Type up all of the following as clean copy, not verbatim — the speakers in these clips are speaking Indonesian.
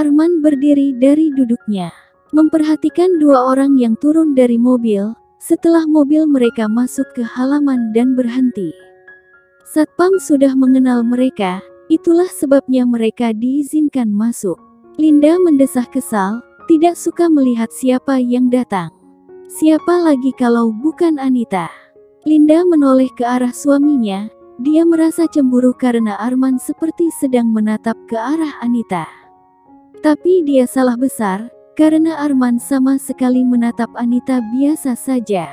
Arman berdiri dari duduknya, memperhatikan dua orang yang turun dari mobil. Setelah mobil mereka masuk ke halaman dan berhenti. Satpam sudah mengenal mereka, itulah sebabnya mereka diizinkan masuk. Linda mendesah kesal, tidak suka melihat siapa yang datang. Siapa lagi kalau bukan Anita? Linda menoleh ke arah suaminya, dia merasa cemburu karena Arman seperti sedang menatap ke arah Anita. Tapi dia salah besar, karena Arman sama sekali menatap Anita biasa saja.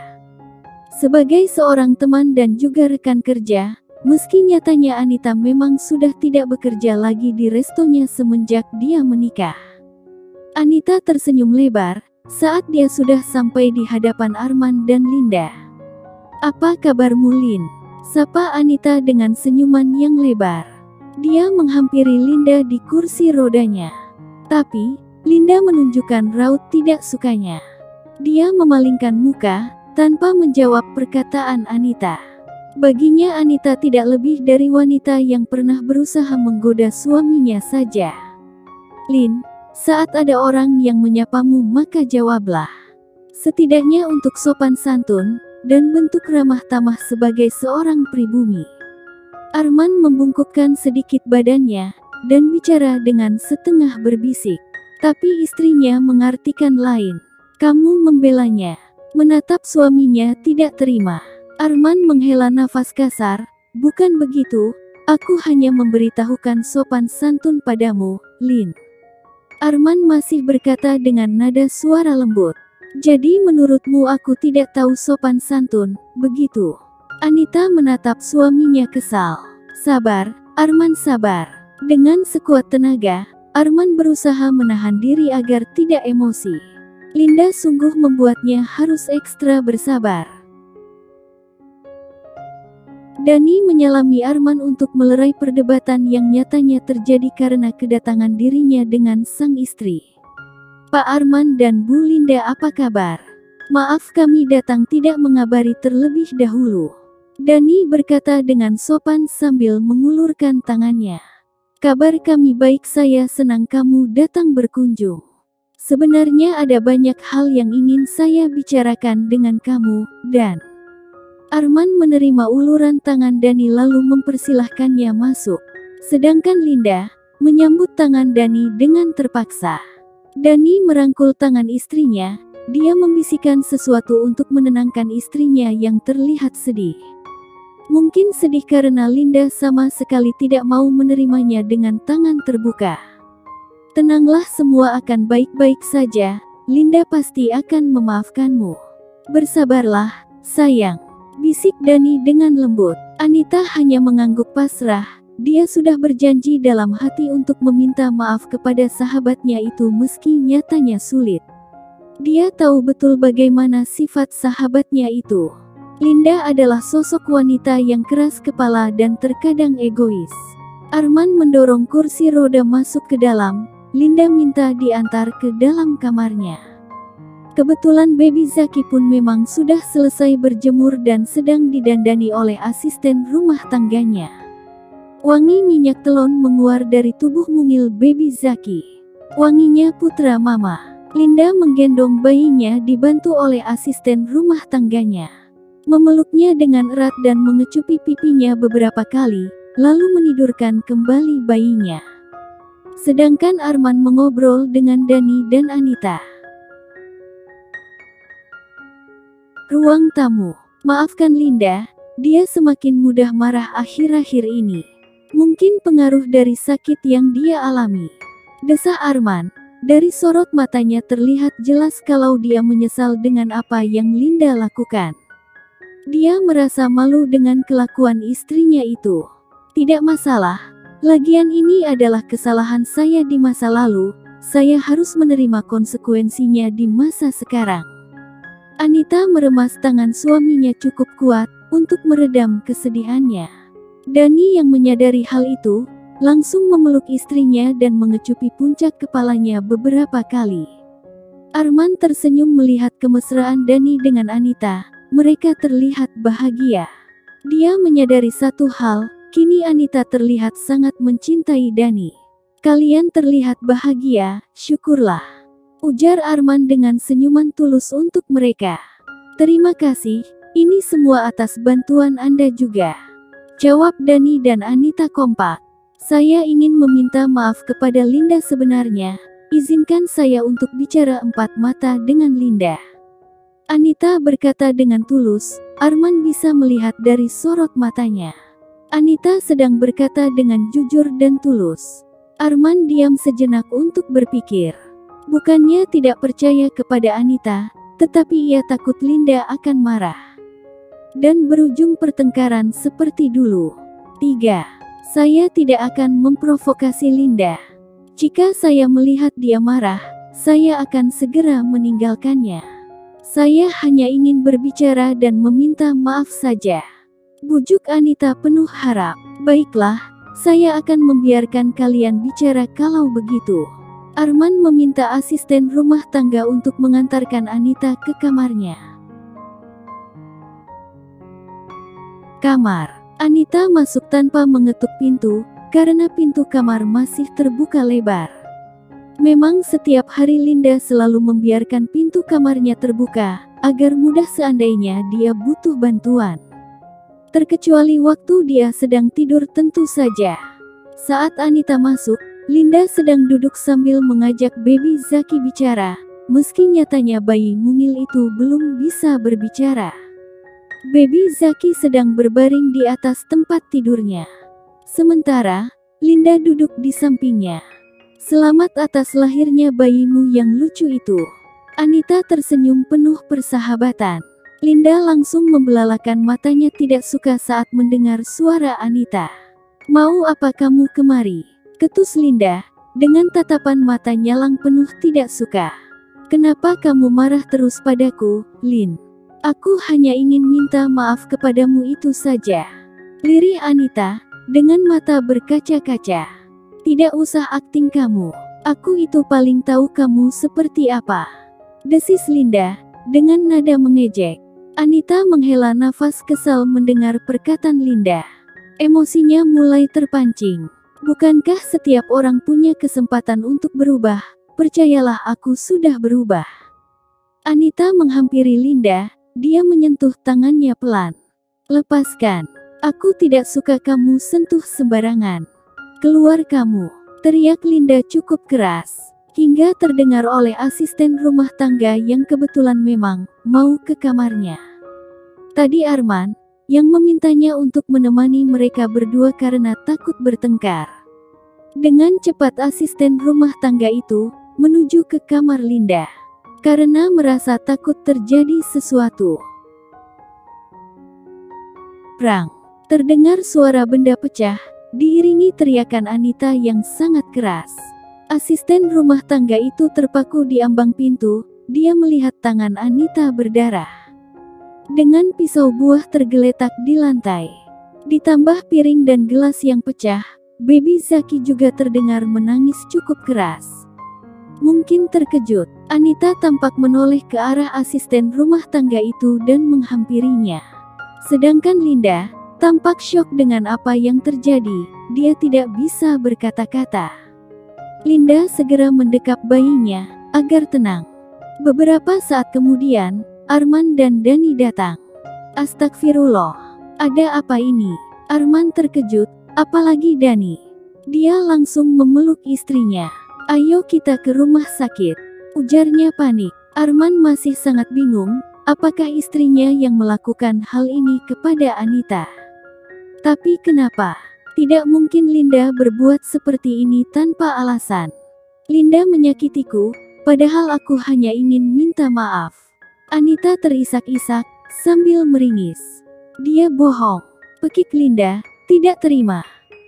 Sebagai seorang teman dan juga rekan kerja, meski nyatanya Anita memang sudah tidak bekerja lagi di restonya semenjak dia menikah. Anita tersenyum lebar, saat dia sudah sampai di hadapan Arman dan Linda. "Apa kabarmu, Lin?" sapa Anita dengan senyuman yang lebar. Dia menghampiri Linda di kursi rodanya. Tapi, Linda menunjukkan raut tidak sukanya. Dia memalingkan muka, tanpa menjawab perkataan Anita. Baginya Anita tidak lebih dari wanita yang pernah berusaha menggoda suaminya saja. "Lin, saat ada orang yang menyapamu maka jawablah. Setidaknya untuk sopan santun, dan bentuk ramah tamah sebagai seorang pribumi." Arman membungkukkan sedikit badannya, dan bicara dengan setengah berbisik. Tapi istrinya mengartikan lain. "Kamu membelanya." Menatap suaminya tidak terima. Arman menghela nafas kasar, "Bukan begitu, aku hanya memberitahukan sopan santun padamu, Lin." Arman masih berkata dengan nada suara lembut. "Jadi menurutmu aku tidak tahu sopan santun, begitu?" Anita menatap suaminya kesal. "Sabar, Arman, sabar." Dengan sekuat tenaga, Arman berusaha menahan diri agar tidak emosi. Linda sungguh membuatnya harus ekstra bersabar. Dani menyalami Arman untuk melerai perdebatan yang nyatanya terjadi karena kedatangan dirinya dengan sang istri. "Pak Arman dan Bu Linda, apa kabar? Maaf kami datang tidak mengabari terlebih dahulu." Dani berkata dengan sopan sambil mengulurkan tangannya. "Kabar kami baik, saya senang kamu datang berkunjung. Sebenarnya ada banyak hal yang ingin saya bicarakan dengan kamu, dan..." Arman menerima uluran tangan Dani lalu mempersilahkannya masuk. Sedangkan Linda menyambut tangan Dani dengan terpaksa. Dani merangkul tangan istrinya, dia membisikkan sesuatu untuk menenangkan istrinya yang terlihat sedih. Mungkin sedih karena Linda sama sekali tidak mau menerimanya dengan tangan terbuka. "Tenanglah, semua akan baik-baik saja, Linda pasti akan memaafkanmu. Bersabarlah, sayang," bisik Dani dengan lembut. Anita hanya mengangguk pasrah, dia sudah berjanji dalam hati untuk meminta maaf kepada sahabatnya itu meski nyatanya sulit. Dia tahu betul bagaimana sifat sahabatnya itu. Linda adalah sosok wanita yang keras kepala dan terkadang egois. Arman mendorong kursi roda masuk ke dalam, Linda minta diantar ke dalam kamarnya. Kebetulan Baby Zaki pun memang sudah selesai berjemur dan sedang didandani oleh asisten rumah tangganya. Wangi minyak telon menguar dari tubuh mungil Baby Zaki. Wanginya putra mama. Linda menggendong bayinya dibantu oleh asisten rumah tangganya. Memeluknya dengan erat dan mengecupi pipinya beberapa kali, lalu menidurkan kembali bayinya. Sedangkan Arman mengobrol dengan Dani dan Anita. Ruang tamu. "Maafkan Linda, dia semakin mudah marah akhir-akhir ini. Mungkin pengaruh dari sakit yang dia alami," desah Arman. Dari sorot matanya terlihat jelas kalau dia menyesal dengan apa yang Linda lakukan. Dia merasa malu dengan kelakuan istrinya itu. "Tidak masalah. Lagian ini adalah kesalahan saya di masa lalu, saya harus menerima konsekuensinya di masa sekarang." Anita meremas tangan suaminya cukup kuat untuk meredam kesedihannya. Dani yang menyadari hal itu, langsung memeluk istrinya dan mengecupi puncak kepalanya beberapa kali. Arman tersenyum melihat kemesraan Dani dengan Anita. Mereka terlihat bahagia. Dia menyadari satu hal, kini Anita terlihat sangat mencintai Dani. Kalian terlihat bahagia, syukurlah. Ujar Arman dengan senyuman tulus untuk mereka. Terima kasih, ini semua atas bantuan Anda juga. Jawab Dani dan Anita kompak. Saya ingin meminta maaf kepada Linda sebenarnya. Izinkan saya untuk bicara empat mata dengan Linda. Anita berkata dengan tulus. Arman bisa melihat dari sorot matanya. Anita sedang berkata dengan jujur dan tulus. Arman diam sejenak untuk berpikir. Bukannya tidak percaya kepada Anita, tetapi ia takut Linda akan marah. Dan berujung pertengkaran seperti dulu. 3. Saya tidak akan memprovokasi Linda. Jika saya melihat dia marah, saya akan segera meninggalkannya. Saya hanya ingin berbicara dan meminta maaf saja. Bujuk Anita penuh harap. Baiklah, saya akan membiarkan kalian bicara kalau begitu. Arman meminta asisten rumah tangga untuk mengantarkan Anita ke kamarnya. Kamar. Anita masuk tanpa mengetuk pintu, karena pintu kamar masih terbuka lebar. Memang setiap hari Linda selalu membiarkan pintu kamarnya terbuka, agar mudah seandainya dia butuh bantuan. Terkecuali waktu dia sedang tidur tentu saja. Saat Anita masuk, Linda sedang duduk sambil mengajak baby Zaki bicara, meski nyatanya bayi mungil itu belum bisa berbicara. Baby Zaki sedang berbaring di atas tempat tidurnya. Sementara, Linda duduk di sampingnya. Selamat atas lahirnya bayimu yang lucu itu. Anita tersenyum penuh persahabatan. Linda langsung membelalakan matanya tidak suka saat mendengar suara Anita. Mau apa kamu kemari? Ketus Linda, dengan tatapan mata nyalang penuh tidak suka. Kenapa kamu marah terus padaku, Lin? Aku hanya ingin minta maaf kepadamu itu saja. Lirih Anita, dengan mata berkaca-kaca. Tidak usah akting kamu. Aku itu paling tahu kamu seperti apa. Desis Linda, dengan nada mengejek. Anita menghela nafas kesal mendengar perkataan Linda. Emosinya mulai terpancing. Bukankah setiap orang punya kesempatan untuk berubah? Percayalah aku sudah berubah. Anita menghampiri Linda, dia menyentuh tangannya pelan. Lepaskan. Aku tidak suka kamu sentuh sembarangan. Keluar kamu. Teriak Linda cukup keras. Hingga terdengar oleh asisten rumah tangga yang kebetulan memang mau ke kamarnya. Tadi Arman yang memintanya untuk menemani mereka berdua karena takut bertengkar. Dengan cepat asisten rumah tangga itu menuju ke kamar Linda karena merasa takut terjadi sesuatu. Prang. Terdengar suara benda pecah, diiringi teriakan Anita yang sangat keras. Asisten rumah tangga itu terpaku di ambang pintu, dia melihat tangan Anita berdarah. Dengan pisau buah tergeletak di lantai. Ditambah piring dan gelas yang pecah, baby Zaki juga terdengar menangis cukup keras. Mungkin terkejut, Anita tampak menoleh ke arah asisten rumah tangga itu dan menghampirinya. Sedangkan Linda tampak syok dengan apa yang terjadi, dia tidak bisa berkata-kata. Linda segera mendekap bayinya, agar tenang. Beberapa saat kemudian, Arman dan Dani datang. Astagfirullah, ada apa ini? Arman terkejut, apalagi Dani. Dia langsung memeluk istrinya. Ayo kita ke rumah sakit, ujarnya panik. Arman masih sangat bingung, apakah istrinya yang melakukan hal ini kepada Anita. Tapi kenapa? Tidak mungkin Linda berbuat seperti ini tanpa alasan. Linda menyakitiku, padahal aku hanya ingin minta maaf. Anita terisak-isak, sambil meringis. Dia bohong. Pekik Linda, tidak terima.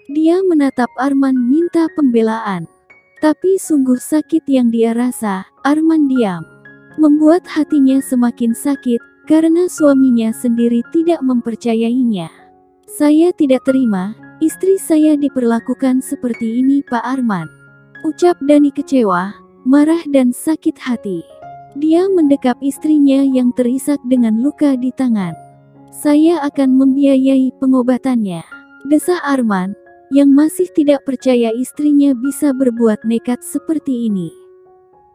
Dia menatap Arman minta pembelaan. Tapi sungguh sakit yang dia rasa, Arman diam. Membuat hatinya semakin sakit, karena suaminya sendiri tidak mempercayainya. Saya tidak terima, istri saya diperlakukan seperti ini Pak Arman. Ucap Dani kecewa, marah dan sakit hati. Dia mendekap istrinya yang terisak dengan luka di tangan. Saya akan membiayai pengobatannya, desah Arman. yang masih tidak percaya istrinya bisa berbuat nekat seperti ini.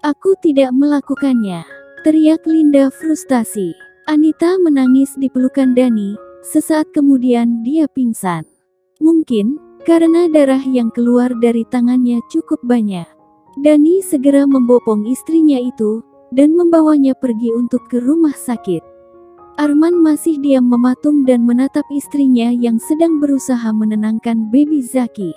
"Aku tidak melakukannya," teriak Linda frustasi. Anita menangis di pelukan Dani, sesaat kemudian dia pingsan. Mungkin karena darah yang keluar dari tangannya cukup banyak. Dani segera membopong istrinya itu dan membawanya pergi untuk ke rumah sakit. Arman masih diam mematung dan menatap istrinya yang sedang berusaha menenangkan baby Zaki.